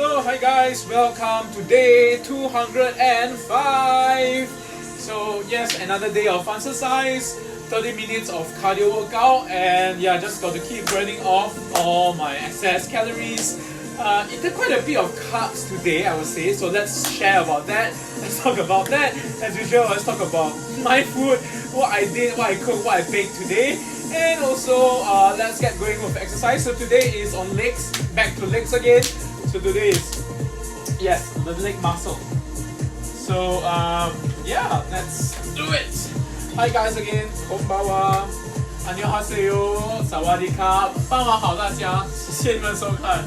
Hello, hi guys, welcome to day 205. So yes, another day of FUN-xercise, 30 minutes of cardio workout, and yeah, just got to keep burning off all my excess calories. Eaten quite a bit of carbs today, I would say, so let's share about that. Let's talk about that. As usual, let's talk about my food, what I did, what I cooked, what I baked today, and also let's get going with exercise. So today is on legs, back to legs again. So today is, yes, the leg muscle. So yeah, let's do it. Hi guys again, konbanwa, 안녕하세요, 사와디캅, 傍晚好大家，谢谢你们收看。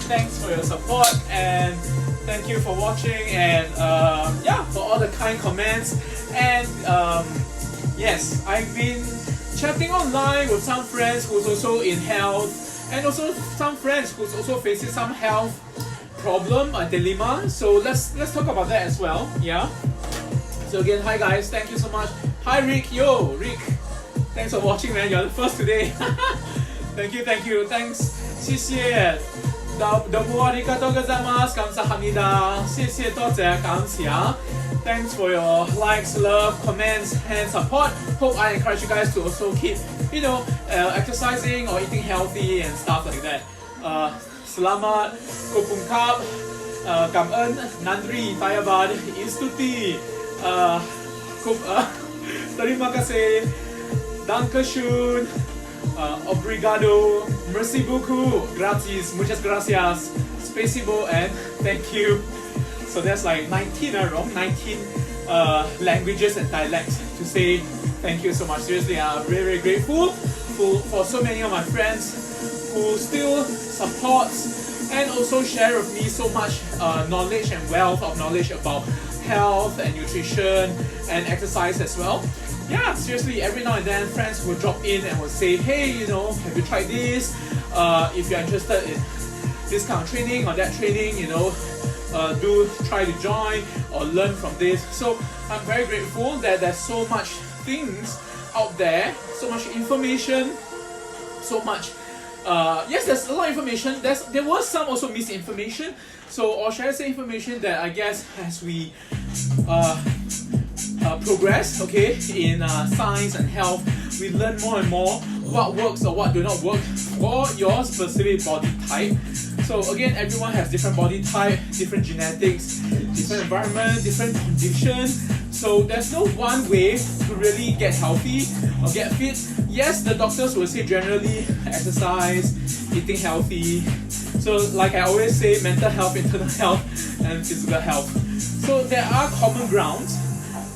Thanks for your support and thank you for watching and yeah, for all the kind comments. And yes, I've been chatting online with some friends who's also in health, and also some friends who's also facing some health problem or dilemma. So let's talk about that as well. Yeah. So again, hi guys, thank you so much. Hi Rick, yo Rick, thanks for watching, man. You're the first today. thank you, thanks. 谢谢。너무 아리가또 고자이마스, 감사합니다. 谢谢多谢感谢. Thanks for your likes, love, comments, and support. Hope I encourage you guys to also keep, exercising or eating healthy and stuff like that. Selamat, Kopungkap, Cảm ơn, Nandri, Tayabad, Istuti, Terima kasih, Dankeschön, Obrigado, Merci beaucoup, Gracias, Muchas gracias, Spasibo, and thank you. So there's like 19 languages and dialects to say thank you so much. Seriously, I'm very, very grateful for so many of my friends who still supports and also share with me so much knowledge and wealth of knowledge about health and nutrition and exercise as well. Yeah, seriously, every now and then friends will drop in and will say, hey, have you tried this? If you're interested in this kind of training or that training, do try to join or learn from this. So I'm very grateful that there's so much things out there, so much information, so much yes, there's a lot of information. There was some also misinformation. So, or should I say information that I guess as we progress, okay, in science and health, we learn more and more what works or what do not work for your specific body type. So again, everyone has different body type, different genetics, different environment, different condition. So there's no one way to really get healthy or get fit. Yes, the doctors will say generally exercise, eating healthy. So like I always say, mental health, internal health, and physical health. So there are common grounds,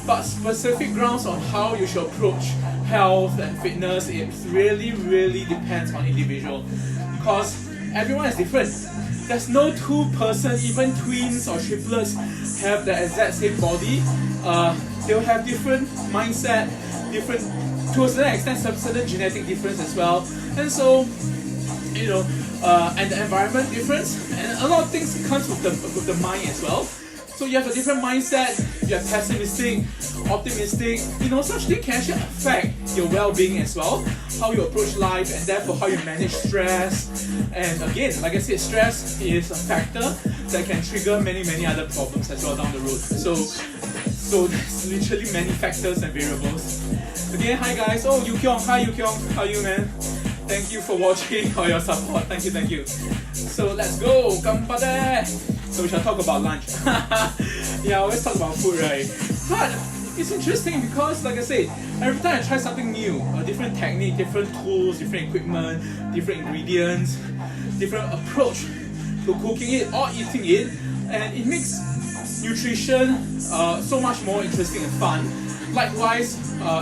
but specific grounds on how you should approach health and fitness, it really, really depends on individual. Because everyone is different. There's no two-person, even twins or triplets have the exact same body. They'll have different mindset, different, to a certain extent, certain genetic difference as well. And so, and the environment difference, and a lot of things comes with the mind as well. So you have a different mindset, you're pessimistic, optimistic, such things can actually affect your well-being as well, how you approach life, and therefore how you manage stress. And again, like I said, stress is a factor that can trigger many, many other problems as well down the road. So there's literally many factors and variables. Again, hi guys. Oh, Yukyong, hi Yukyong, how are you, man? Thank you for watching, or your support. Thank you. So let's go, Kampade. So we shall talk about lunch. Yeah, I always talk about food, right? But it's interesting because, like I said, every time I try something new, a different technique, different tools, different equipment, different ingredients, different approach to cooking it or eating it, and it makes nutrition so much more interesting and fun. Likewise,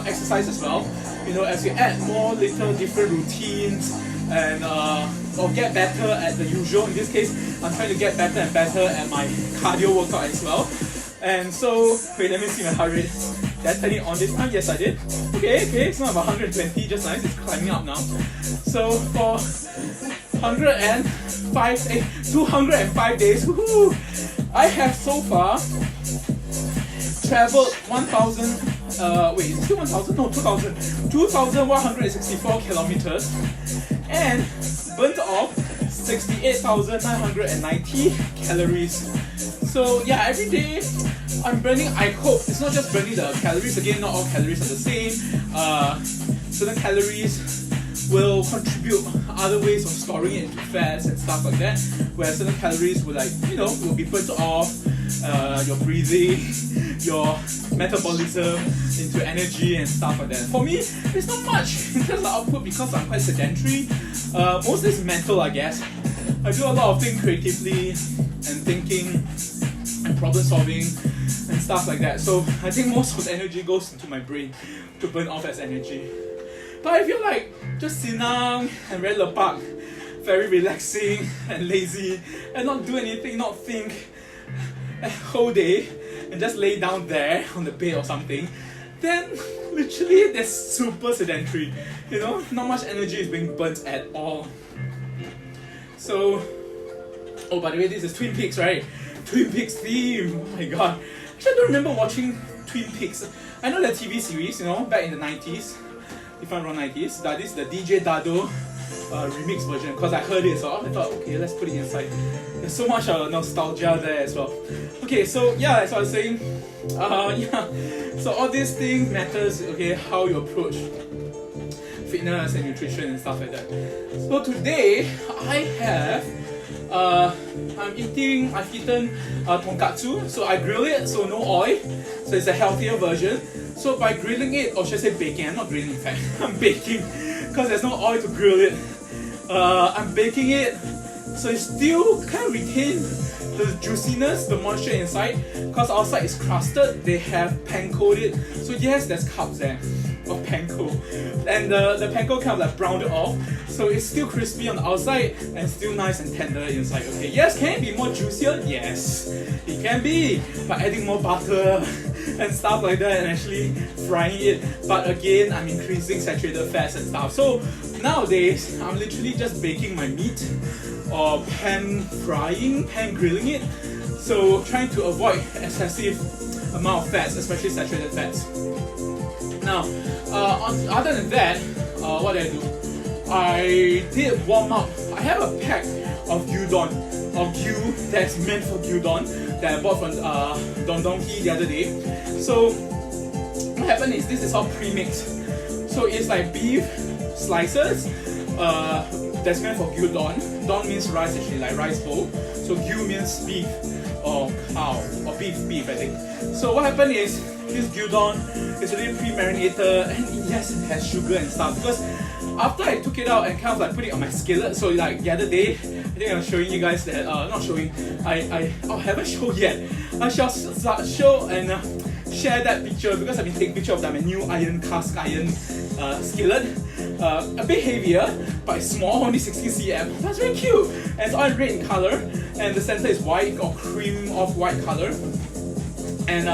exercise as well. As you add more little different routines and or get better at the usual. In this case, I'm trying to get better and better at my cardio workout as well. And so, wait, let me see my heart rate. Did I turn it on this time? Yes, I did. Okay, it's not about 120, just nice. It's climbing up now. So for 205 days, woohoo, I have so far traveled 1,000. Wait, is it still 1,000? No, 2,164 kilometers and burnt off 68,990 calories. So yeah, every day I'm burning, I hope it's not just burning the calories, again not all calories are the same. Certain calories will contribute other ways of storing it into fats and stuff like that, where certain calories will, like, you know, will be burnt off, your breathing, your metabolism into energy and stuff like that. For me, it's not much in terms of output because I'm quite sedentary. Mostly it's mental, I guess. I do a lot of things creatively and thinking and problem solving and stuff like that. So I think most of the energy goes into my brain to burn off as energy. But if you're like just senang and very lepak, very relaxing and lazy, and not do anything, not think a whole day, and just lay down there on the bed or something, then literally that's super sedentary. You know, not much energy is being burnt at all. So, oh, by the way, this is Twin Peaks, right? Twin Peaks theme. Oh my god. Actually, I don't remember watching Twin Peaks. I know the TV series, you know, back in the 90s. If I'm wrong, 90s. That is the DJ Dado remix version, because I heard it, so I thought, okay, let's put it inside. There's so much nostalgia there as well. Okay, so yeah, as I was saying, yeah, so all these things matters, okay, how you approach fitness and nutrition and stuff like that. So today, I've eaten tonkatsu, so I grill it, so no oil, so it's a healthier version. So by grilling it, or should I say baking, I'm not grilling in fact, I'm baking, because there's no oil to grill it. I'm baking it, so it still kind of retain the juiciness, the moisture inside, because outside is crusted, they have panko it, so yes, there's carbs there, of panko, and the panko kind of like browned it off, so it's still crispy on the outside and still nice and tender inside. Okay, yes, can it be more juicier? Yes, it can be, by adding more butter and stuff like that and actually frying it, but again, I'm increasing saturated fats and stuff. So nowadays, I'm literally just baking my meat or pan grilling it, so trying to avoid excessive amount of fats, especially saturated fats. Now, other than that, what did I do? I did warm up. I have a pack of gyudon, or gyu that's meant for gyudon, that I bought from Don Donki the other day. So what happened is, this is all pre-mixed. So it's like beef slices that's meant for gyudon. Don means rice, actually, like rice bowl. So gyu means beef or cow, or beef, I think. So what happened is, this gyudon is really pre-marinated, and yes, it has sugar and stuff, because after I took it out and kind of like put it on my skillet, so like the other day, I think I was showing you guys that, not showing, I haven't shown yet. I shall show and share that picture, because I've been taking picture of my new cast iron skillet. A bit heavier, but it's small, only 16 cm. That's very cute. And it's all red in color, and the center is white or cream of white color, and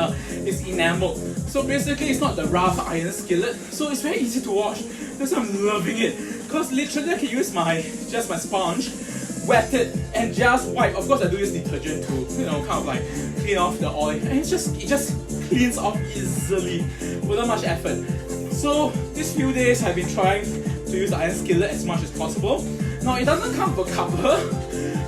it's enameled. So basically, it's not the rough iron skillet, so it's very easy to wash. That's why I'm loving it, because literally I can use just my sponge, wet it, and just wipe. Of course, I do use detergent to, you know, kind of like clean off the oil, and it just cleans off easily without much effort. So these few days I've been trying to use the iron skillet as much as possible. Now it doesn't come with a cover,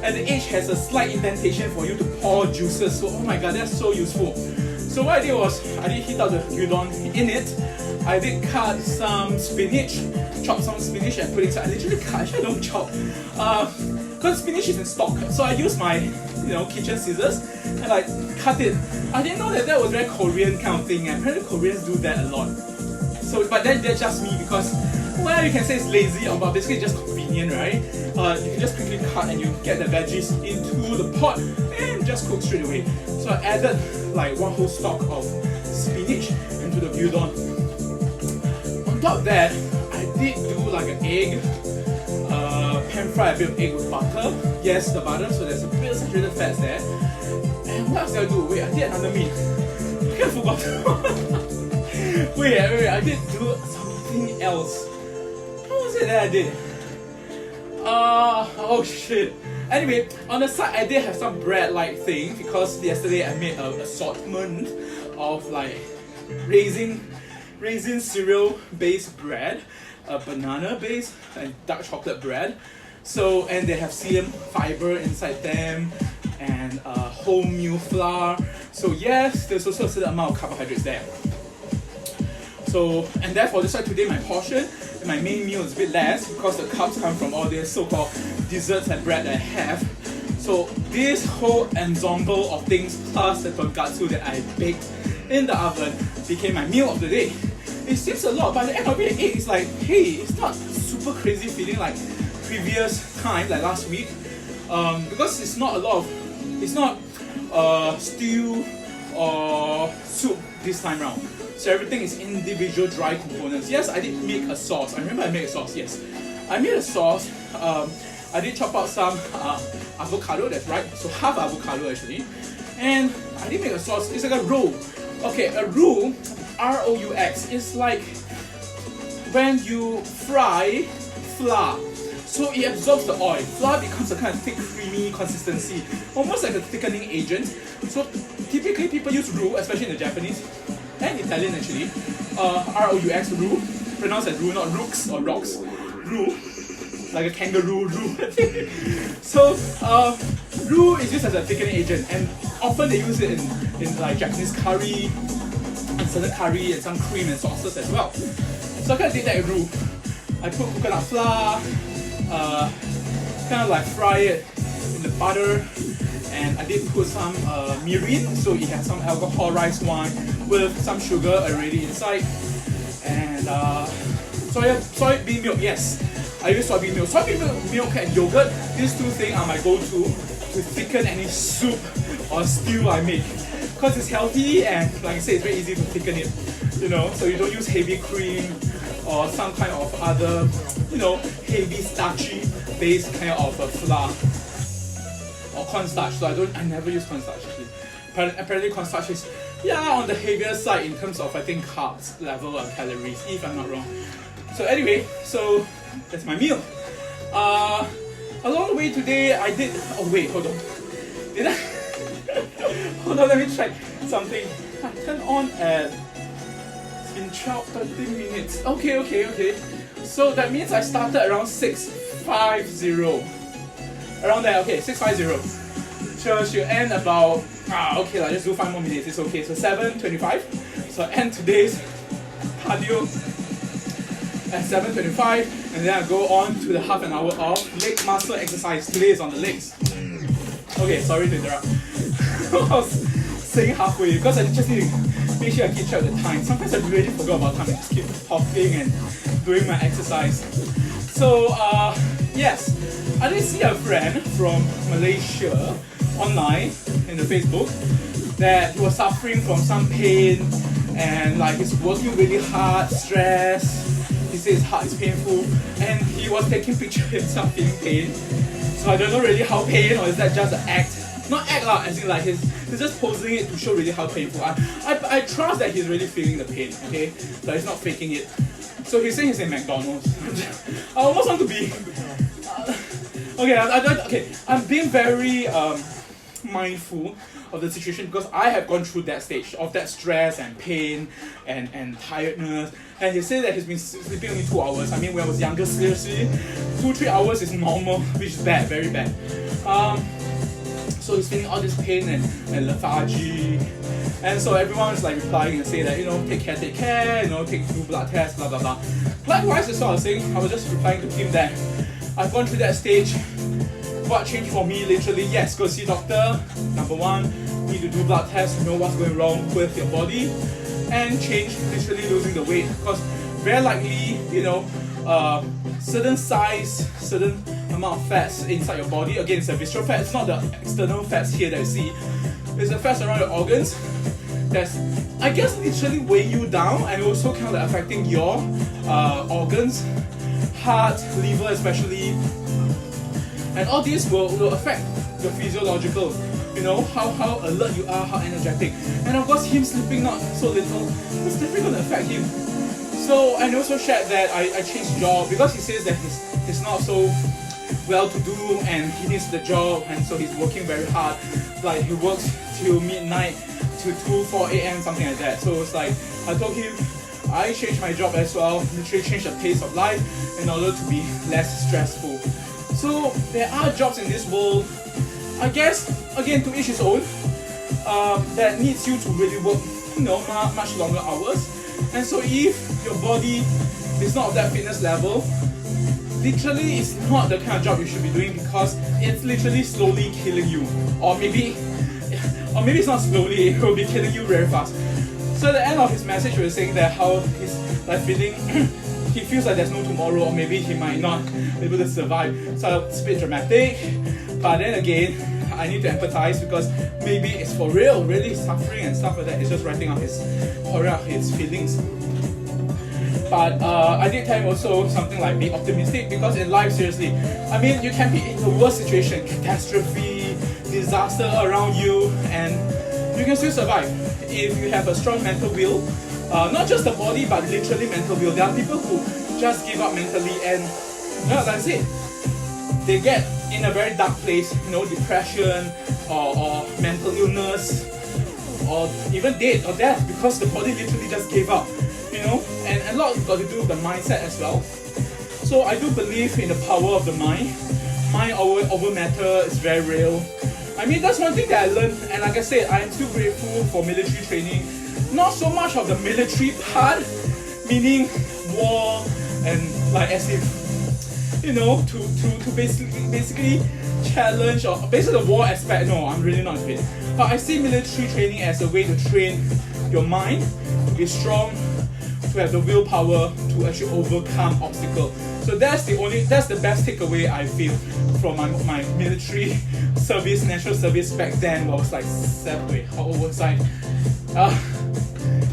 and the edge has a slight indentation for you to pour juices. So oh my god, that's so useful. So what I did was, I did heat up the gyudon in it. I did cut some spinach, chop some spinach and put it inside. I literally cut, actually I don't chop, because spinach is in stock. So I used my, kitchen scissors and like cut it. I didn't know that was very Korean kind of thing, and apparently Koreans do that a lot. So, but that's just me, because, well, you can say it's lazy, but basically it's just convenient, right? You can just quickly cut and you get the veggies into the pot and just cook straight away. So I added like one whole stalk of spinach into the gyudon. On top of that, I did do like an egg, pan fry a bit of egg with butter. Yes, the butter, so there's a bit of saturated fats there. And what else did I do? Wait, I did another meat. I forgot. Wait, I did do something else. What was it that I did? Oh shit. Anyway, on the side I did have some bread-like thing, because yesterday I made an assortment of like raisin cereal based bread, banana based and dark chocolate bread. So, and they have CM fiber inside them and whole meal flour. So yes, there's also a certain amount of carbohydrates there. So, and therefore that's why today my portion and my main meal is a bit less because the carbs come from all these so-called desserts and bread that I have. So this whole ensemble of things plus the tonkatsu that I baked in the oven became my meal of the day. It seems a lot, but at the end of it, it's like, hey, it's not super crazy feeling like previous time, like last week, because it's not a lot of, it's not stew or soup this time round. So everything is individual dry components. Yes, I did make a sauce. I remember I made a sauce, yes. I made a sauce. I did chop out some avocado, that's right. So half avocado actually. And I did make a sauce. It's like a roux. Okay, a roux, R-O-U-X, is like when you fry flour. So it absorbs the oil. Flour becomes a kind of thick, creamy consistency, almost like a thickening agent. So typically people use roux, especially in the Japanese and Italian actually. R-O-U-X, roux, pronounced as roux, not rooks or rocks. Roux, like a kangaroo roux. So roux is used as a thickening agent, and often they use it in like Japanese curry, and certain curry, and some cream and sauces as well. So I kind of did that with roux. I put coconut flour, kind of like fry it in the butter, and I did put some mirin, so it has some alcoholized wine with some sugar already inside, and soybean milk. Yes, I use soybean milk. Soybean milk and yogurt, these two things are my go-to to thicken any soup or stew I make, because it's healthy and like I said, it's very easy to thicken it, you know, so you don't use heavy cream or some kind of other, you know, heavy starchy based kind of flour or cornstarch. So I never use cornstarch actually. Apparently cornstarch is on the heavier side in terms of I think carbs level and calories, if I'm not wrong. So anyway, so that's my meal. Along the way today I did, oh wait, hold on. Did I? Hold on, let me check something. I turned on at, it's been 13 minutes. Okay. So that means I started around 6:50. Around there, okay, 6:50. So she'll end about, okay, let's just do 5 more minutes, it's okay. So 7:25. So I end today's cardio at 7:25, and then I go on to the half an hour of leg muscle exercise. Today is on the legs. Okay, sorry to interrupt. I was saying halfway because I just need to make sure I keep track of the time. Sometimes I really forgot about time. I just keep talking and doing my exercise. So yes, I did see a friend from Malaysia online in the Facebook that he was suffering from some pain and like he's working really hard, stress. He says his heart is painful, and he was taking pictures of himself feeling pain. So I don't know really how pain, or is that just an act? Not act lah, as in like he's just posing it to show really how painful. I trust that he's really feeling the pain, okay? But he's not faking it. So he's saying he's in McDonald's. I almost want to be... okay, I'm being very mindful of the situation because I have gone through that stage of that stress and pain and tiredness. And he said that he's been sleeping only 2 hours. I mean, when I was younger, seriously, 2-3 hours is normal, which is bad, very bad. So he's feeling all this pain and lethargy. And so everyone is like replying and saying that, you know, take care, you know, do blood tests, blah, blah, blah. Likewise, that's what I was saying. I was just replying to him that I've gone through that stage. What changed for me, literally, yes, go see doctor. Number one, need to do blood tests to know what's going wrong with your body. And change, literally losing the weight. Because very likely, you know, certain size, certain amount of fats inside your body. Again, it's a visceral fat. It's not the external fats here that you see. It's the fats around your organs that's, I guess, literally weighing you down and also kind of affecting your organs, heart, liver especially. And all these will affect the physiological, you know, how alert you are, how energetic. And of course, him sleeping not so little, it's definitely going to affect him. So, and also shared that I changed job because he says that he's not so well-to-do and he needs the job, and so he's working very hard. Like he works till midnight, to 4 a.m. something like that. So it's like I told him I changed my job as well, literally changed the pace of life in order to be less stressful. So there are jobs in this world, I guess, again, to each his own, that needs you to really work, much longer hours. And so if your body is not of that fitness level, literally it's not the kind of job you should be doing, because it's literally slowly killing you. Or maybe it's not slowly, it will be killing you very fast. So at the end of his message, he was saying that how he's like feeling, he feels like there's no tomorrow, or maybe he might not be able to survive. So it's a bit dramatic, but then again, I need to empathize, because maybe it's for real, really suffering and stuff like that. He's just writing out his feelings. But I did tell him also something like be optimistic, because in life, seriously, I mean, you can be in the worst situation, catastrophe, disaster around you, and you can still survive if you have a strong mental will. Not just the body, but literally mental will. There are people who just give up mentally, and like I said, they get in a very dark place, depression or mental illness, or even death, because the body literally just gave up, and a lot got to do with the mindset as well. So I do believe in the power of the mind. Mind over matter is very real. I mean, that's one thing that I learned, and like I said, I am still grateful for military training. Not so much of the military part, meaning war and like as if, to basically challenge, or basically the war aspect. No, I'm really not into it. But I see military training as a way to train your mind to be strong, to have the willpower to actually overcome obstacles. So that's the best takeaway I feel from my military service, national service back then. What was like how old was I?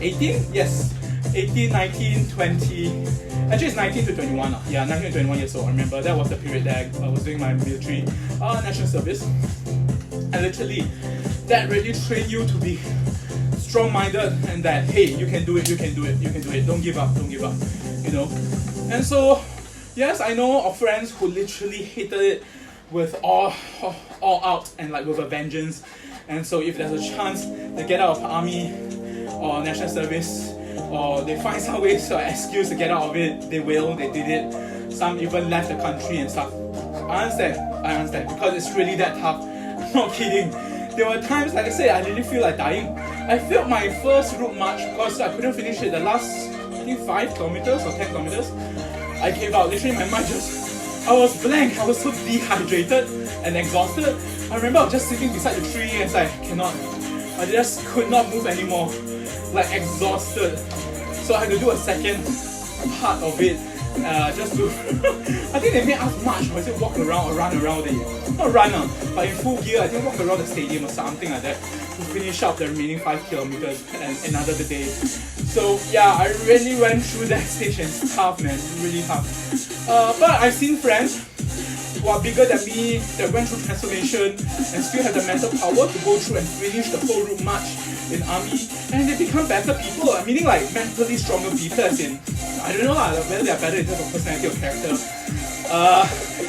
18? Yes. 18, 19, 20. Actually, it's 19 to 21. Yeah, 19 to 21 years old. I remember that was the period that I was doing my military national service. And literally, that really trained you to be strong-minded, and that, hey, you can do it, don't give up, And so, yes, I know of friends who literally hated it with all out and like with a vengeance. And so if there's a chance they get out of army or national service, or they find some ways or excuse to get out of it, they did it. Some even left the country and stuff. I understand, because it's really that tough. I'm not kidding. There were times, like I said, I really feel like dying. I failed my first route march because I couldn't finish it. The last, I think 5 kilometers or 10 kilometers, I gave out. Literally my mind I was blank. I was so dehydrated and exhausted. I remember I was just sitting beside the tree and it's like, I just could not move anymore. Like exhausted. So I had to do a second part of it. Just to I think they made us march, or is it walk around or run around not run, but in full gear, I think walk around the stadium or something like that to finish up the remaining 5 kilometers and another day. So yeah, I really went through that stage, and it's tough, man, really tough. But I've seen friends who are bigger than me that went through transformation and still have the mental power to go through and finish the whole route march in army, and they become better people, meaning like mentally stronger people, as in, I don't know whether they are better in terms of personality or character,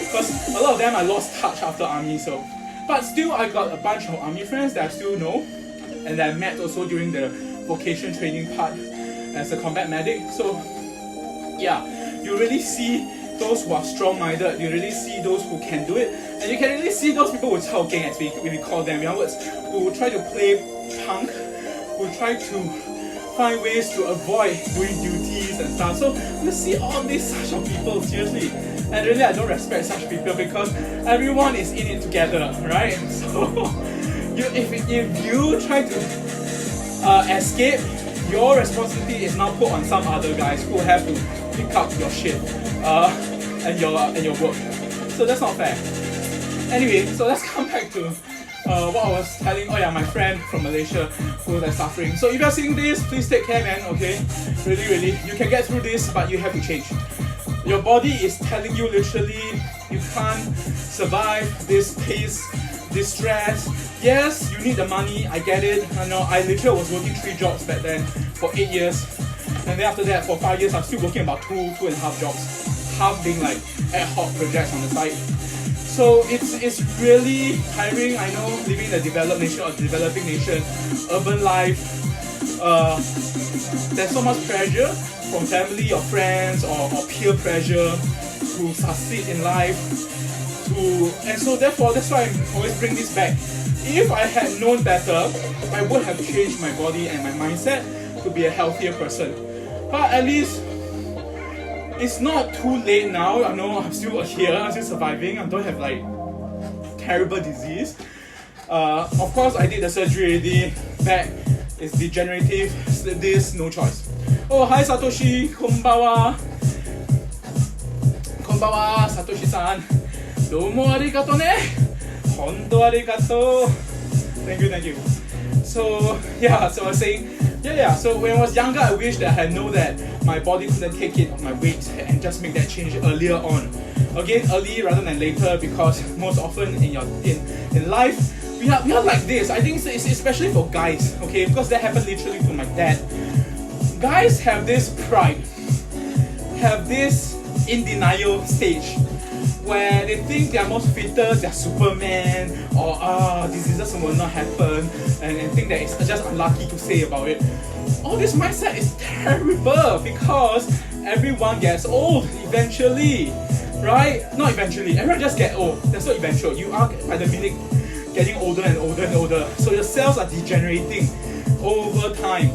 because a lot of them I lost touch after army. So, but still I got a bunch of army friends that I still know, and that I met also during the vocation training part as a combat medic. So yeah, you really see those who are strong-minded, you really see those who can do it, and you can really see those people with chao gang, as we call them, in other words, who try to play punk, who try to find ways to avoid doing duties and stuff. So you see all these such of people, seriously, and really I don't respect such people, because everyone is in it together, right? So if you try to escape, your responsibility is now put on some other guys who have to pick up your shit and your work. So that's not fair. Anyway, so let's come back to what I was telling. Oh yeah, my friend from Malaysia who is suffering. So if you're seeing this, please take care, man. Okay, really, you can get through this, but you have to change. Your body is telling you literally you can't survive this pace, this stress. Yes, you need the money, I get it. I know, I literally was working 3 jobs back then for 8 years. And then after that, for 5 years, I'm still working about 2.5 jobs. Half being like ad hoc projects on the side. So it's really tiring, I know, living in a developed nation or developing nation, urban life. There's so much pressure from family or friends or peer pressure to succeed in life, And so therefore, that's why I always bring this back. If I had known better, I would have changed my body and my mindset to be a healthier person. But at least it's not too late now. I know I'm still here, I'm still surviving. I don't have like terrible disease. Of course, I did the surgery already. Back is degenerative. This no choice. Oh, hi Satoshi, konbawa. Konbawa, Satoshi-san. Domo arigato ne. Hondo arigato. Thank you. So yeah, so I was saying, so when I was younger, I wish that I know that my body couldn't take it on my weight and just make that change earlier on. Again, early rather than later, because most often in life, we are like this. I think it's especially for guys, okay, because that happened literally to my dad. Guys have this pride, have this in denial stage, where they think they're most fitter, they're Superman, or diseases will not happen, and think that it's just unlucky to say about it. All this mindset is terrible because everyone gets old eventually, right? Not eventually, everyone just gets old. That's not eventual. You are by the minute getting older and older and older. So your cells are degenerating over time.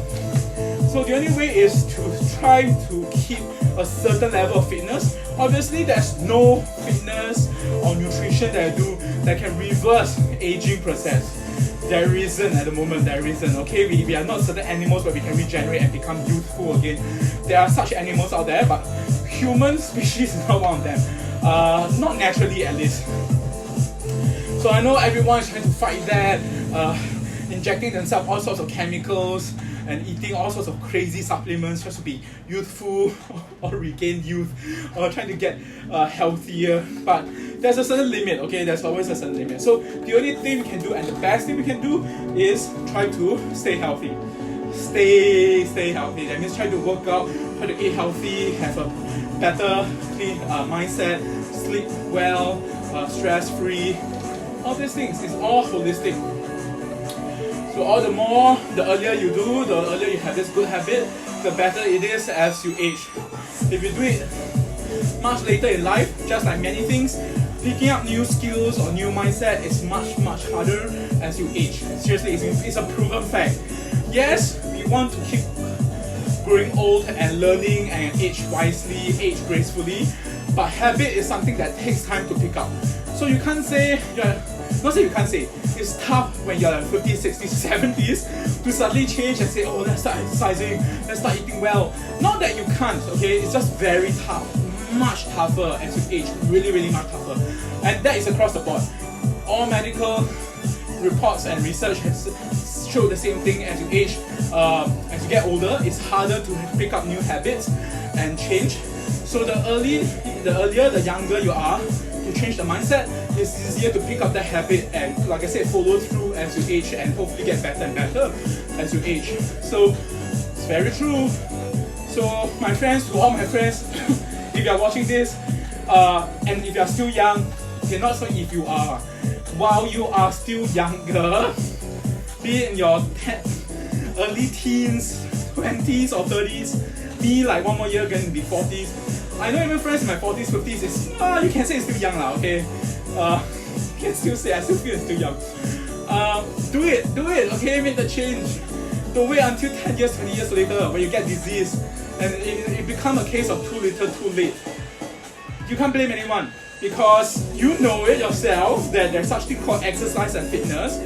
So the only way is to try to keep a certain level of fitness. Obviously, there's no fitness or nutrition that I do that can reverse aging process. There isn't at the moment, there isn't, okay? We are not certain animals where we can regenerate and become youthful again. There are such animals out there, but human species is not one of them. Not naturally at least. So I know everyone is trying to fight that, injecting themselves all sorts of chemicals and eating all sorts of crazy supplements just to be youthful or regain youth, or trying to get healthier. But there's a certain limit, okay? There's always a certain limit. So the only thing we can do and the best thing we can do is try to stay healthy. Stay healthy. That means try to work out, try to eat healthy, have a better clean mindset, sleep well, stress-free. All these things is all holistic. So all the earlier you do, the earlier you have this good habit, the better it is as you age. If you do it much later in life, just like many things, picking up new skills or new mindset is much harder as you age. Seriously, it's a proven fact. Yes, we want to keep growing old and learning and age wisely, age gracefully, but habit is something that takes time to pick up. So you can't say, it's tough when you're like 50s, 60s, 70s to suddenly change and say, oh, let's start exercising, let's start eating well. Not that you can't, okay? It's just very tough, much tougher as you age, really much tougher. And that is across the board. All medical reports and research has showed the same thing. As you age, as you get older, it's harder to pick up new habits and change. So the earlier, the younger you are, to change the mindset, it's easier to pick up that habit and, like I said, follow through as you age and hopefully get better and better as you age. So it's very true. So my friends, to all my friends, if you are watching this, and if you are still young, okay, not so if you are, while you are still younger, be it in your early teens, 20s or 30s, me like one more year going to be 40s. I know even friends in my 40s, 50s is, you can say it's still young okay? Can still say, I still feel it's still young. Do it, okay? Make the change. Don't wait until 10 years, 20 years later when you get disease and it become a case of too little, too late. You can't blame anyone because you know it yourself that there's such thing called exercise and fitness.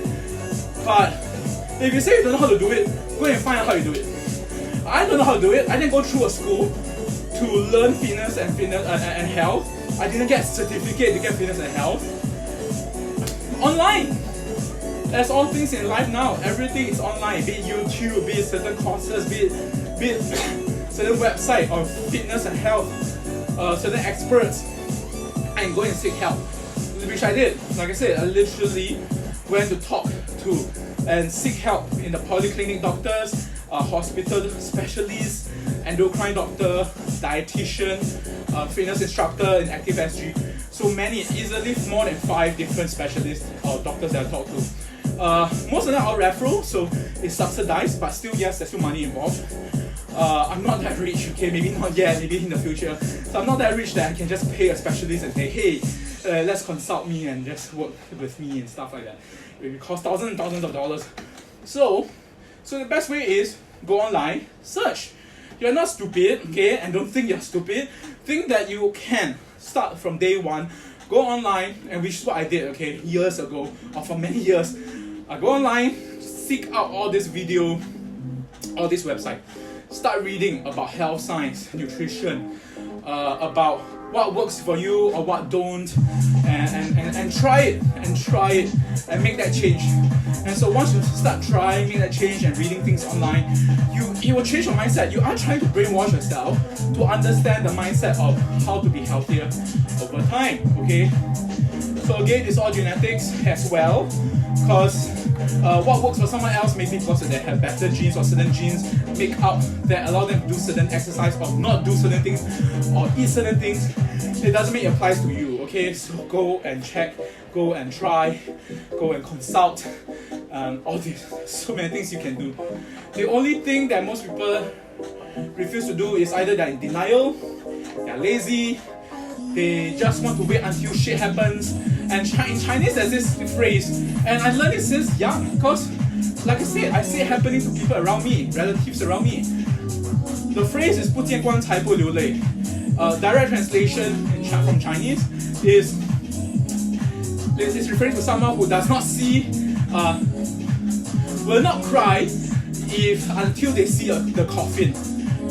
But if you say you don't know how to do it, go and find out how you do it. I don't know how to do it. I didn't go through a school to learn fitness and health. I didn't get a certificate to get fitness and health. Online. That's all things in life now. Everything is online. Be it YouTube, be it certain courses, be it certain website of fitness and health, certain experts, and go and seek help. Which I did. Like I said, I literally went to talk to and seek help in the polyclinic doctors, hospital specialists, endocrine doctor, dietitian, fitness instructor in Active SG. So many, easily more than 5 different specialists or doctors that I talked to. Most of them are referral, so it's subsidized, but still, yes, there's still money involved. I'm not that rich, okay, maybe not yet, maybe in the future. So I'm not that rich that I can just pay a specialist and say, hey, let's consult me and just work with me and stuff like that. It will cost thousands and thousands of dollars. So the best way is go online, search. You're not stupid, okay, and don't think you're stupid. Think that you can start from day one. Go online, and which is what I did, okay, years ago, or for many years. I go online, seek out all this video, all this website. Start reading about health science, nutrition, about what works for you or what don't, and try it and make that change. And so once you start trying, make that change and reading things online, it will change your mindset. You are trying to brainwash yourself to understand the mindset of how to be healthier over time, okay? So again, it's all genetics as well, because what works for someone else may be because they have better genes or certain genes make up that allow them to do certain exercise or not do certain things or eat certain things. It doesn't mean it applies to you, okay? So go and check, go and try, go and consult, all these, so many things you can do. The only thing that most people refuse to do is either they're in denial, they're lazy, they just want to wait until shit happens. And in Chinese there's this phrase, and I learned it since young, because like I see it happening to people around me, relatives around me. The phrase is 不见棺材不流泪. Direct translation from Chinese is referring to someone who does not see, will not cry until they see the coffin,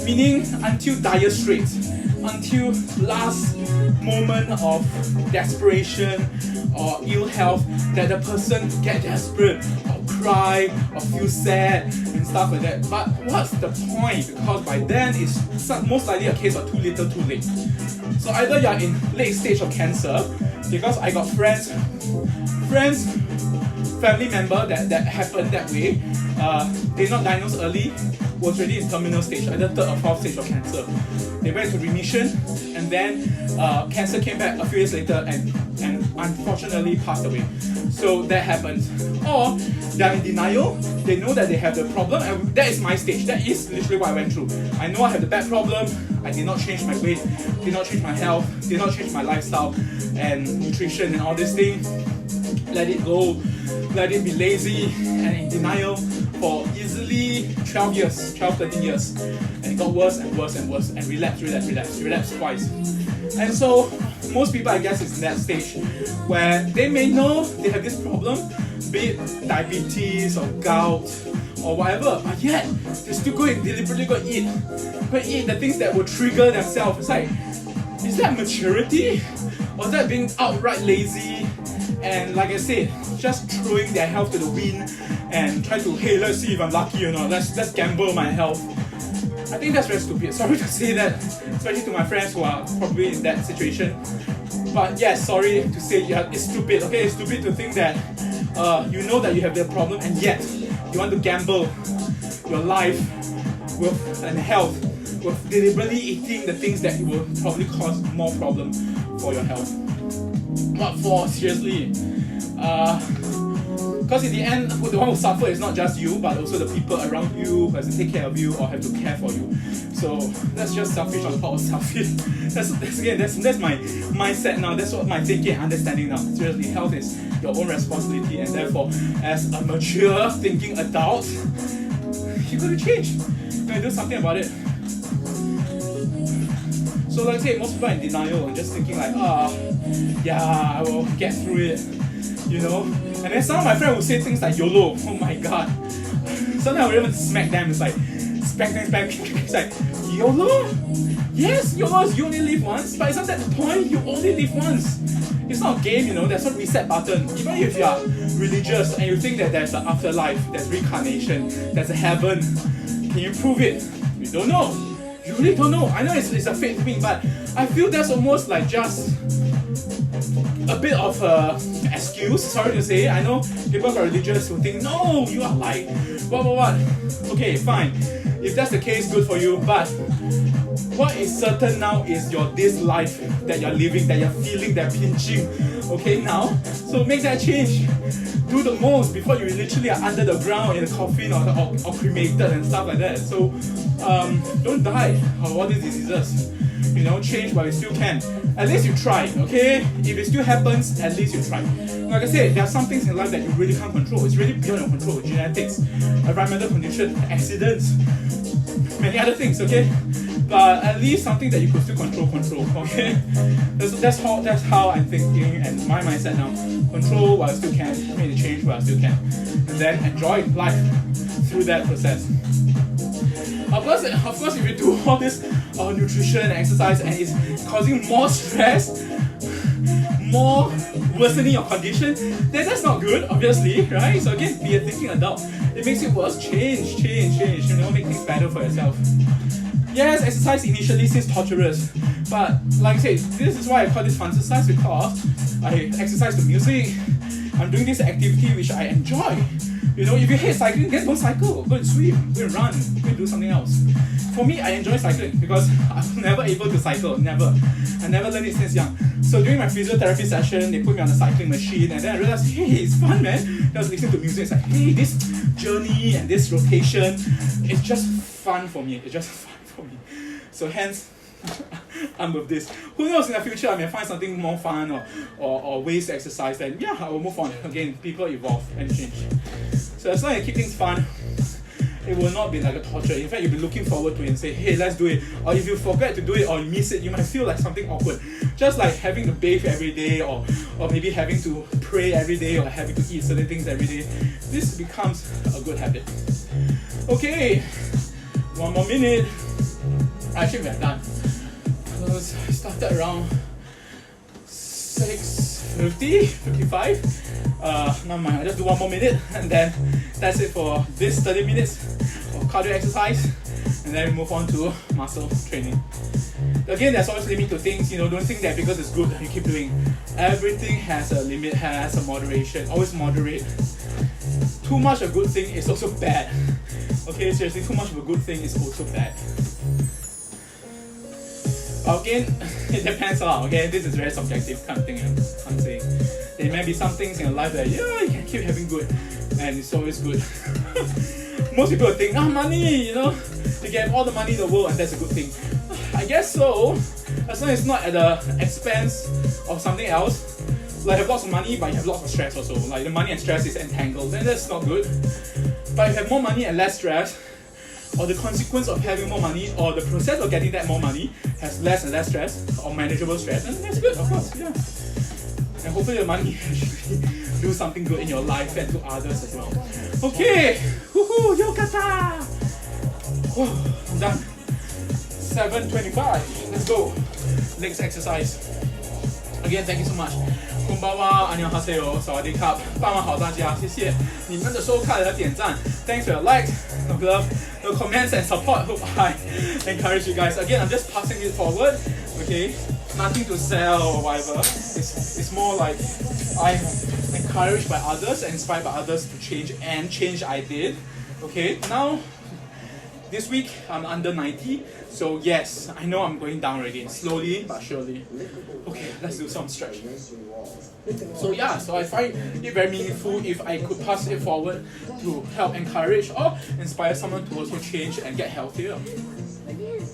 meaning until dire straits, until last moment of desperation or ill health that the person get desperate or cry or feel sad and stuff like that. But what's the point? Because by then it's most likely a case of too little too late. So either you're in late stage of cancer, because I got friends, family member that happened that way. They're not diagnosed early, was already in terminal stage, either third or fourth stage of cancer. They went to remission, and then cancer came back a few years later and unfortunately passed away. So that happens. Or they're in denial, they know that they have the problem, and that is my stage. That is literally what I went through. I know I have the bad problem, I did not change my weight, did not change my health, did not change my lifestyle and nutrition and all these things. Let it go, let it be lazy and in denial for easily 13 years. And it got worse and worse and worse, and relapse twice. And so most people, I guess, is in that stage where they may know they have this problem, be it diabetes or gout or whatever, but yet they still go and deliberately go eat the things that will trigger themselves. It's like, is that maturity? Or is that being outright lazy? And like I said, just throwing their health to the wind and try to, hey, let's see if I'm lucky or not, let's gamble my health. I think that's very stupid. Sorry to say that, especially to my friends who are probably in that situation. But yes, sorry to say, yeah, it's stupid. Okay, it's stupid to think that you know that you have the problem and yet you want to gamble your life and health with deliberately eating the things that will probably cause more problem for your health. What for? Seriously. Because in the end, the one who suffer is not just you, but also the people around you who has to take care of you or have to care for you. So that's just selfish on top of selfish. That's my mindset now. That's what my thinking and understanding now. Seriously, health is your own responsibility, and therefore, as a mature thinking adult, you gotta change. You gotta do something about it. So like I say, most people are in denial and just thinking like, yeah, I will get through it, you know. And then some of my friends will say things like YOLO. Oh my god. Sometimes I will even smack them. It's like, smack them. It's like, YOLO? Yes, YOLO is you only live once, but isn't that the point? You only live once. It's not a game, you know. There's no reset button. Even if you are religious and you think that there's an afterlife, there's reincarnation, there's a heaven, can you prove it? You don't know. You really don't know. I know it's a faith thing, but I feel that's almost like just a bit of excuse, sorry to say. I know people who are religious who think, no, you are like, what. Okay, fine. If that's the case, good for you. But what is certain now is this life that you're living, that you're feeling, that pinching. Okay, now? So make that change. Do the most before you literally are under the ground in a coffin or cremated and stuff like that. So don't die of all these diseases. You know, change while you still can. at least you tried, okay? If it still happens, at least you tried. Like I said, there are some things in life that you really can't control. It's really beyond your control. Genetics, environmental condition, accidents, many other things, okay? But at least something that you could still control, okay? That's how I'm thinking and my mindset now. Control while I still can, make the change while I still can. And then enjoy life through that process. Of course, if you do all this nutrition and exercise and it's causing more stress, more worsening your condition, then that's not good, obviously, right? So again, be a thinking adult. It makes it worse. Change. You know, make things better for yourself. Yes, exercise initially seems torturous, but like I said, this is why I call this fun-xercise, because I exercise to music. I'm doing this activity which I enjoy. You know, if you hate cycling, then don't cycle. Go and swim, go and run, go and do something else. For me, I enjoy cycling because I'm never able to cycle, never. I never learned it since young. So during my physiotherapy session, they put me on a cycling machine and then I realized, hey, it's fun, man. Then I was listening to music, it's like, hey, this journey and this rotation, it's just fun for me. It's just fun for me. So hence, I'm with this. Who knows, in the future I may find something more fun or ways to exercise, then yeah, I will move on. Again, people evolve and change. So as long as you keep things fun, it will not be like a torture. In fact, you'll be looking forward to it and say, hey, let's do it. Or if you forget to do it or you miss it, you might feel like something awkward. Just like having to bathe every day or maybe having to pray every day or having to eat certain things every day. This becomes a good habit. Okay, 1 more minute. Actually, we're done. Because I started around 6:50, 55. Never mind, I'll just do 1 more minute and then that's it for this 30 minutes of cardio exercise, and then we move on to muscle training. Again, there's always limit to things, you know, don't think that because it's good you keep doing. Everything has a limit, has a moderation, always moderate. Too much of a good thing is also bad. Okay, seriously, too much of a good thing is also bad. Again, it depends on, okay, this is very subjective kind of thing, I'm saying. There may be some things in your life that, yeah, you can keep having good, and it's always good. Most people think, money, you know, you get all the money in the world and that's a good thing. I guess so, as long as it's not at the expense of something else. Like you have lots of money, but you have lots of stress also. Like the money and stress is entangled, then that's not good. But if you have more money and less stress, or the consequence of having more money, or the process of getting that more money has less and less stress, or manageable stress, and that's good, of course, yeah. And hopefully the money actually do something good in your life and to others as well. Okay, woohoo, yokata! I'm done. 7:25. Let's go. Legs exercise. Again, thank you so much. こんばんは，안녕하세요，萨瓦迪卡，傍晚好，大家，谢谢你们的收看和点赞。Thanks for your likes, your love, your comments and support. Hope I encourage you guys. Again, I'm just passing it forward. Okay, nothing to sell or whatever. It's more like I'm encouraged by others and inspired by others to change, and change I did. Okay, now this week I'm under 90, so yes, I know I'm going down already, slowly but surely. Okay, let's do some stretch. So yeah, so I find it very meaningful if I could pass it forward to help encourage or inspire someone to also change and get healthier.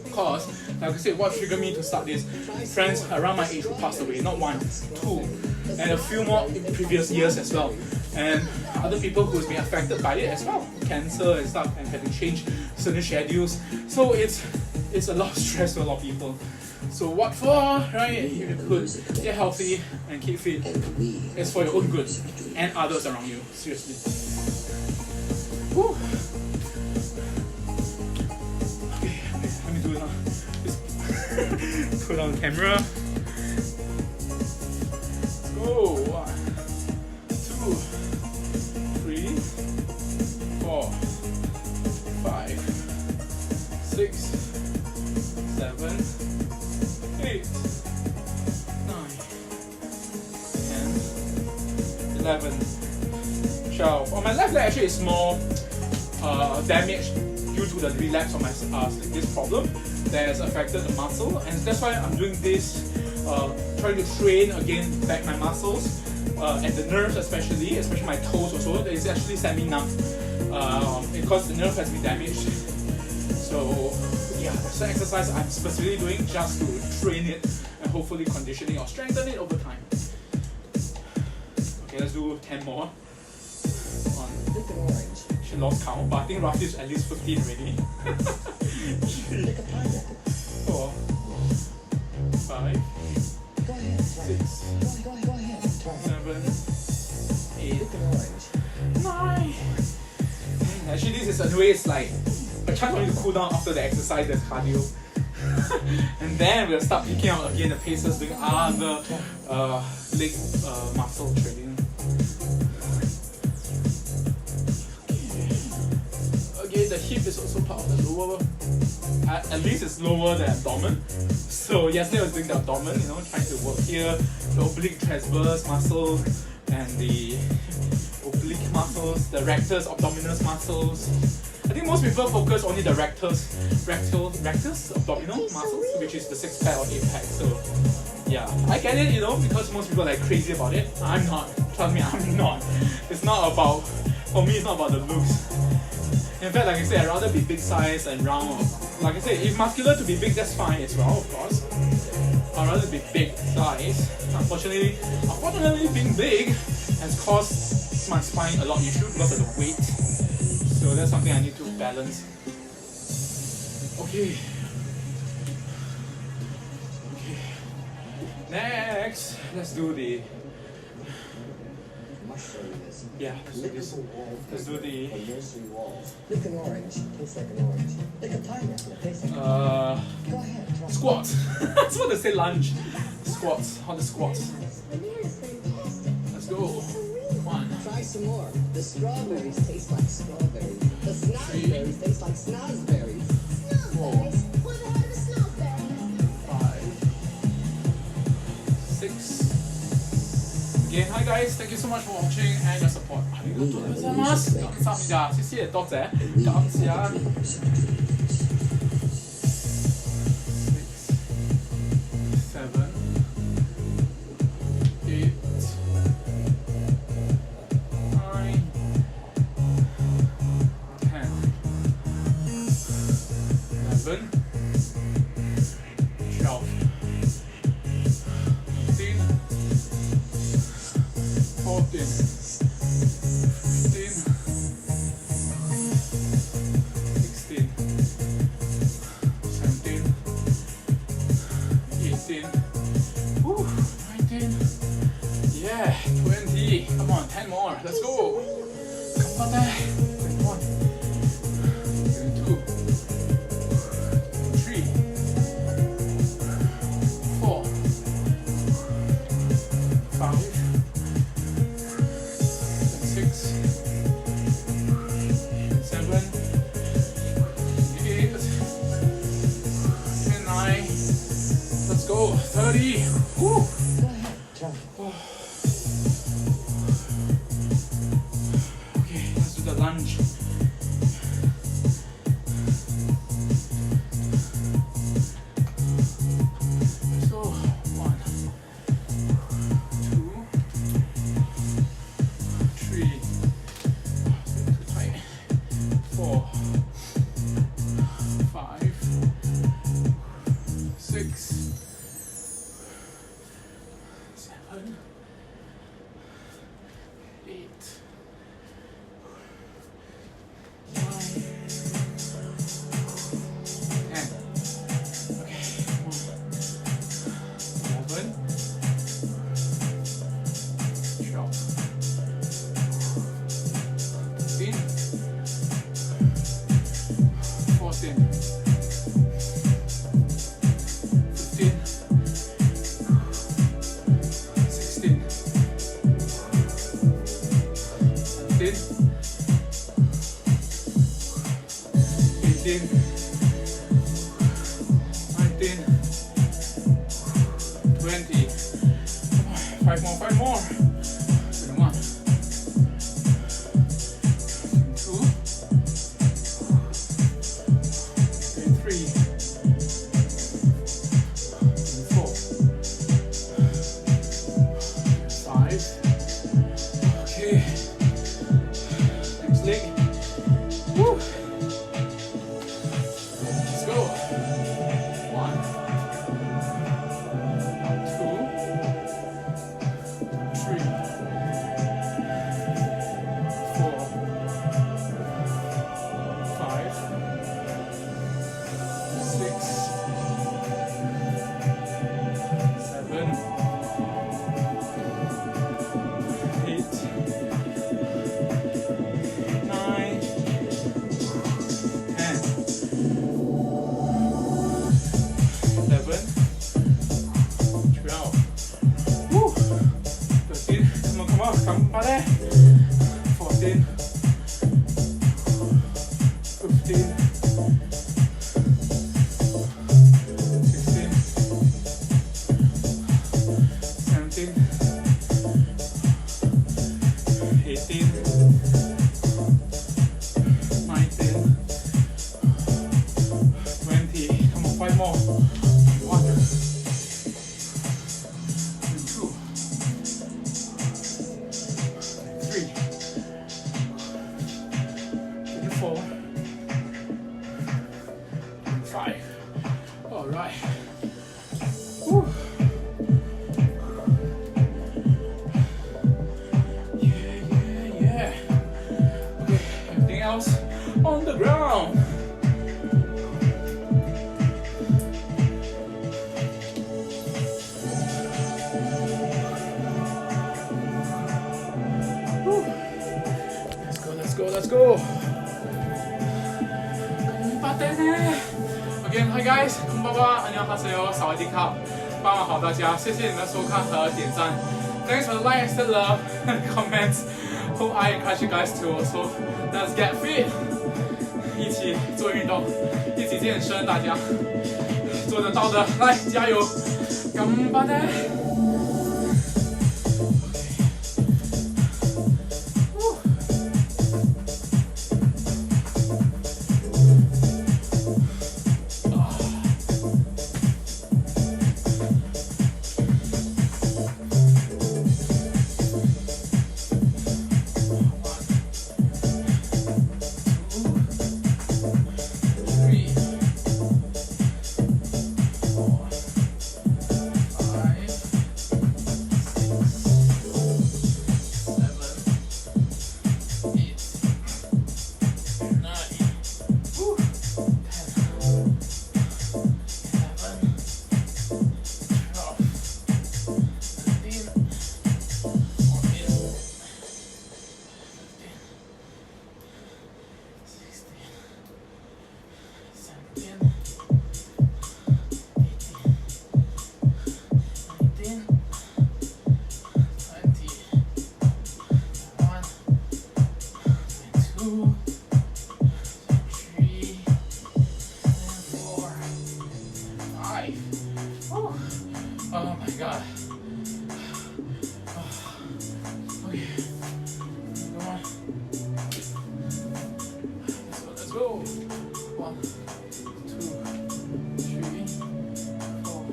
Because, like I said, what triggered me to start this? Friends around my age who passed away, not one, two, and a few more in previous years as well. And other people who's been affected by it as well, cancer and stuff, and had to change certain schedules. So it's a lot of stress for a lot of people. So what for, right? If you could get healthy and keep fit, it's for your own good and others around you. Seriously. Whew. Okay, let me do it now. Just put on the camera. Let's go. 1, 2, 3, 4, 5, 6, 7, 8, 9, 10, 11, 12. On my left leg actually is more damaged due to the relapse of my this problem that has affected the muscle, and that's why I'm doing this, trying to train again back my muscles and the nerves, especially my toes also. It's actually semi-numb because the nerve has been damaged. So yeah, that's the exercise I'm specifically doing just to train it and hopefully conditioning or strengthen it over time. Okay, let's do 10 more. She lost count, but I think roughly is at least 15 already. 3, 4, 5, 6, 7, 8, 9. Actually, this is a way, it's like a chance for you to cool down after the exercise, that's cardio. And then we'll start picking out again the paces, doing other leg muscle training. Okay, the hip is also part of the lower, at least it's lower than abdomen. So yesterday I was doing the abdomen, you know, trying to work here, the oblique transverse muscle and the oblique muscles, the rectus abdominis muscles. I think most people focus only the rectus abdominal muscles, which is the 6-pack or 8-pack. So yeah, I get it, you know, because most people are like crazy about it. I'm not. Trust me, I'm not. It's not about, for me, it's not about the looks. In fact, like I said, I'd rather be big size and round. Like I said, if muscular to be big, that's fine as well, of course. I'd rather be big size. Unfortunately, being big has caused my spine a lot of issues because of the weight. So that's something I need to balance. Okay. Next, let's do the. Yeah, let's do this. Let's do the. Lick an orange, tastes like an orange. Lick a pineapple, tastes like Go ahead. Squats. I was about to say lunge. Squats. How the squats? Let's go. 1. Try some more. The strawberries taste like strawberries. The snozberries taste like snozberries. 4. 5. 6. Again, hi guys, thank you so much for watching and your support. 감사합니다. 감사합니다. 谢谢多谢. 감사합니다. 6, 7, 8, 9, 10, 11, 12, 13, 14, 15, 16, 17, 18, 19, yeah, 20, come on, 10 more, let's go, come on there, 21, 22, 23, 4, 5, 6, 7, 8, 9, let's go, 30, woo. Okay, let's do the lunge. Let's go, 1, 2, 3, 4, 5, 6, 7, 8, 9, 10. Okay, 11, 12, 13, 14, 15, 16, 17, 18, 19, 20. 5 more, 5 more. 21, 22, 23, 24, 5. Okay. Next leg. Woo. Let's go. 1, 14, 15, 16, 17, 18, 19, 20. Come on, 5 more. 1, 2, 3, 4, 5. All right. Woo. Yeah. Okay, everything else on the ground. Woo. Let's go. Again, hi guys, こんばんは，안녕하세요，萨瓦迪卡，傍晚好大家，谢谢你的收看和点赞。Thanks for the likes, the love, and comments. Hope I encourage you guys to also let's get fit. 一起做运动，一起健身，大家做得到的，来加油，干巴的。Oh my god. Okay. Come on. Let's go. 1, 2, 3, 4,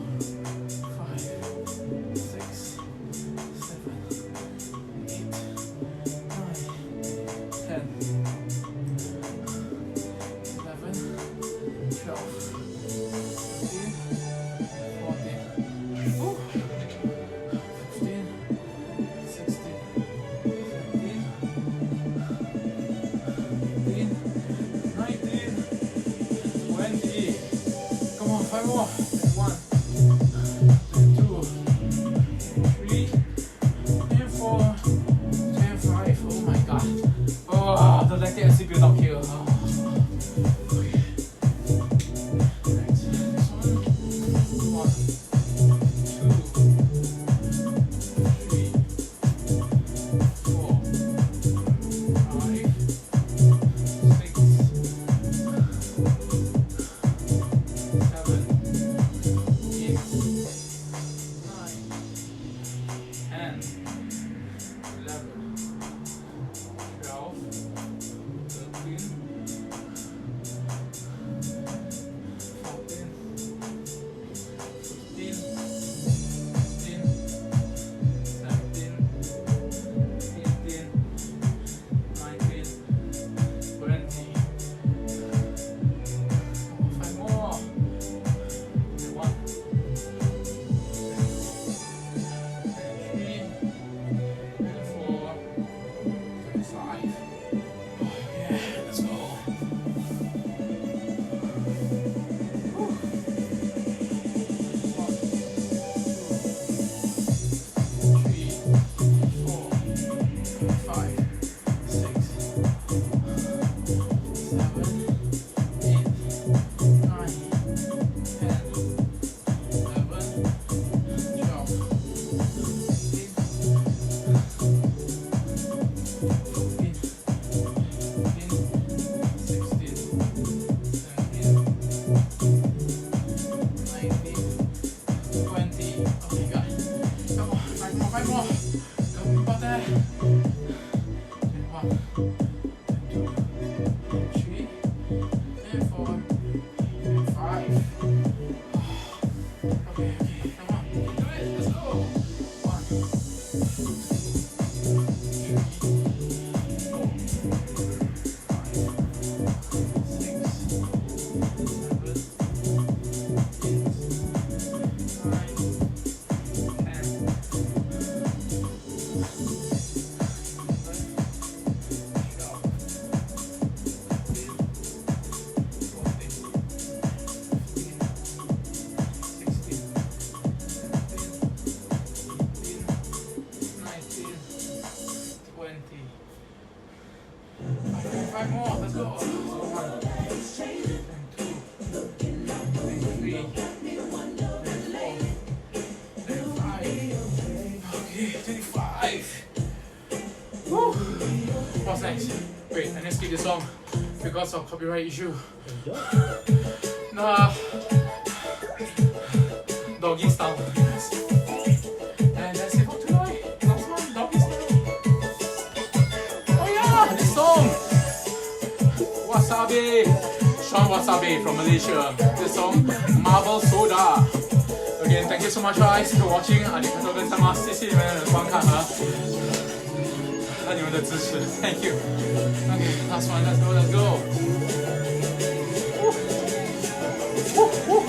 5, 6, 7, 8, 9, 10, 11, 12, 13, 14. 15, 16, 17, 18, 19, 20. Come on, 5 more. 1, 2, 3, and 4, and 5. Oh my god. Oh, the lactic acid build up here. Okay. Next, this one. 1, 2, 3, 4, 5, 6, 7, 8, 9, 10, 11, 12, 13, 14, 15, 16, 17, 18, 19, 20. 5 more. 1, 2, 3, 4, 5. Yeah, let's go. Whew. 1, 2, 3, 4, 5, 6, 7, 8, 9, 10, 11, 12, 13, 14, 15, 16, 17, 18, 19, 20. 5 more. Let's go. 1, 2, 3, 5. Okay, 25. Woo. What's next? Wait, I need to skip this song because of copyright issue. No. Doggy style. And that's it for tonight. Last one, doggy style. Oh yeah, this song. Wasabi. Sean Wasabi from Malaysia. This song, Marble Soda. Again, thank you so much guys for watching. 啊，你们都跟上吗？谢谢你们的观看和你们的支持。Thank you. Okay, last one. Let's go. Let's go. Woo. Woo. Woo.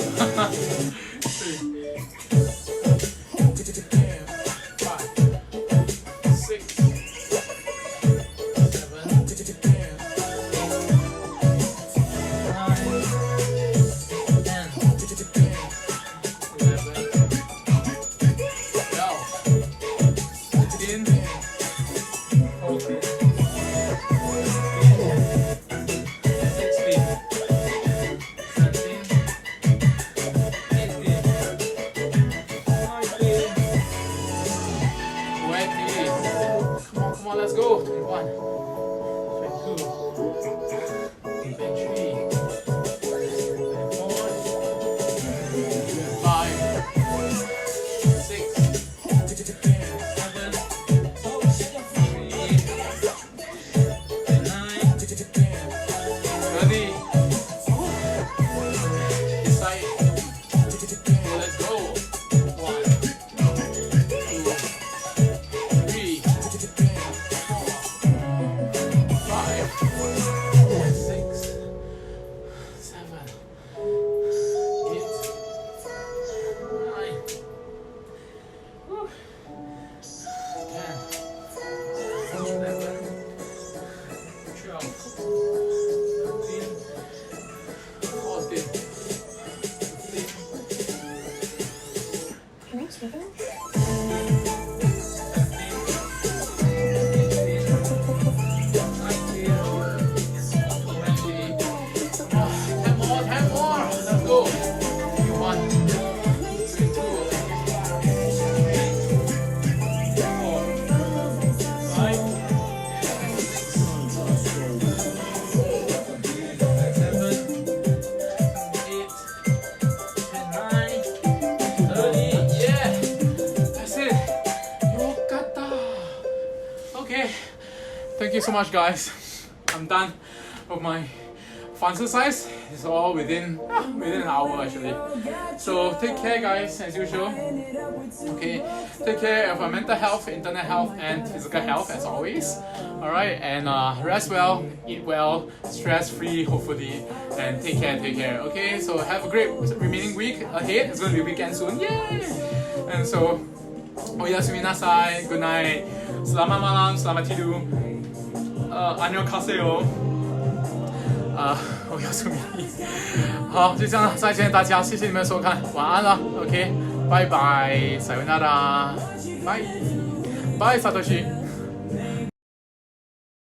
？Okay, thank you so much, guys. I'm done with my FUN-xercise. It's all within an hour actually. So take care, guys, as usual. Okay, take care of our mental health, internet health, and physical health as always. All right, and rest well, eat well, stress-free, hopefully, and take care. Okay, so have a great remaining week ahead. It's gonna be weekend soon. Yay! And so, oyasumi nasai. Good night. Selamat malam, selamat tidur. 안녕하세요. 我要注意。好，就这样了，再见大家，谢谢你们的收看，晚安了 ，OK， 拜拜，さよなら，拜拜，萨多西。